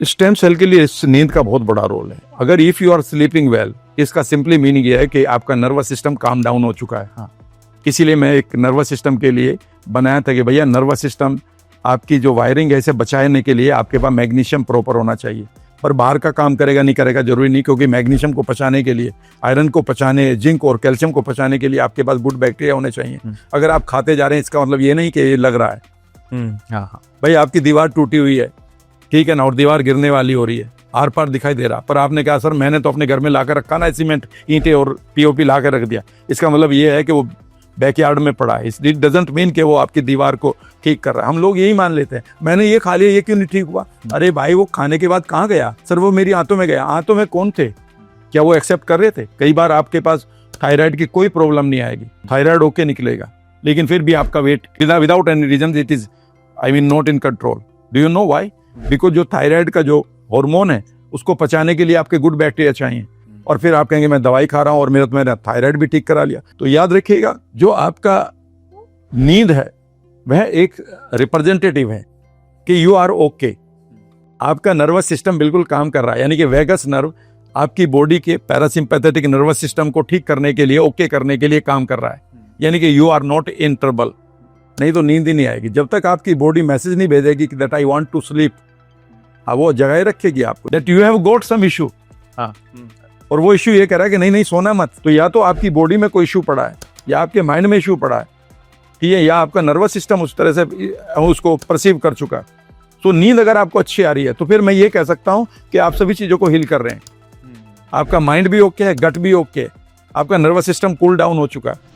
Stem cell के लिए इस नींद का बहुत बड़ा रोल है। अगर if you are sleeping well, इसका सिंपली मीनिंग ये है कि आपका नर्वस सिस्टम काम डाउन हो चुका है। हाँ, इसीलिए मैं एक नर्वस सिस्टम के लिए बनाया था कि भैया नर्वस सिस्टम आपकी जो वायरिंग है इसे बचाने के लिए आपके पास मैग्नीशियम प्रॉपर होना चाहिए। पर बाहर का काम करेगा नहीं करेगा जरूरी नहीं, क्योंकि मैग्नीशियम को पचाने के लिए, आयरन को पचाने, जिंक और कैल्शियम को पचाने के लिए आपके पास गुड बैक्टीरिया होने चाहिए। अगर आप खाते जा रहे हैं इसका मतलब ये नहीं कि ये लग रहा है। हाँ, भाई आपकी दीवार टूटी हुई है, ठीक है ना, और दीवार गिरने वाली हो रही है, आर पार दिखाई दे रहा, पर आपने कहा सर मैंने तो अपने घर में लाकर रखा ना सीमेंट, ईंटें और पीओपी लाकर रख दिया। इसका मतलब ये है कि वो बैकयार्ड में पड़ा है। इट डजंट मीन कि वो आपकी दीवार को ठीक कर रहा है। हम लोग यही मान लेते हैं, मैंने ये खा लिया ये क्यों नहीं ठीक हुआ। अरे भाई वो खाने के बाद कहाँ गया? सर वो मेरी आंतों में गया। आंतों में कौन थे? क्या वो एक्सेप्ट कर रहे थे? कई बार आपके पास थायराइड की कोई प्रॉब्लम नहीं आएगी, थायराइड ओके निकलेगा, लेकिन फिर भी आपका weight without any reason it is not in control. Do you know why? Because जो थायराइड का जो हार्मोन है उसको पचाने के लिए आपके गुड बैक्टीरिया चाहिए, और फिर आप कहेंगे मैं दवाई खा रहा हूं और मैंने थायराइड भी ठीक करा लिया। तो याद रखिएगा, जो आपका नींद है वह एक रिप्रेजेंटेटिव है कि यू आर ओके। आपका नर्वस सिस्टम बिल्कुल काम कर रहा है, यानी कि वेगस नर्व आपकी बॉडी के पैरासिम्पैथेटिक नर्वस सिस्टम को ठीक करने के लिए, ओके करने के लिए काम कर रहा है, यानी कि you are not in trouble. नहीं तो नींद ही नहीं आएगी जब तक आपकी बॉडी मैसेज नहीं भेजेगी कि that I want to sleep. अब वो जगह रखेगी आपको that you have got some issue. हाँ, और वो इशू ये कह रहा है कि नहीं नहीं सोना मत। तो या तो आपकी बॉडी में कोई इशू पड़ा है, या आपके माइंड में इशू पड़ा है, ठीक है, या आपका नर्वस सिस्टम उस तरह से उसको परसीव कर चुका है। तो नींद अगर आपको अच्छी आ रही है तो फिर मैं ये कह सकता हूं कि आप सभी चीजों को हील कर रहे हैं। आपका माइंड भी ओके है, गट भी ओके है, आपका नर्वस सिस्टम कूल डाउन हो चुका है।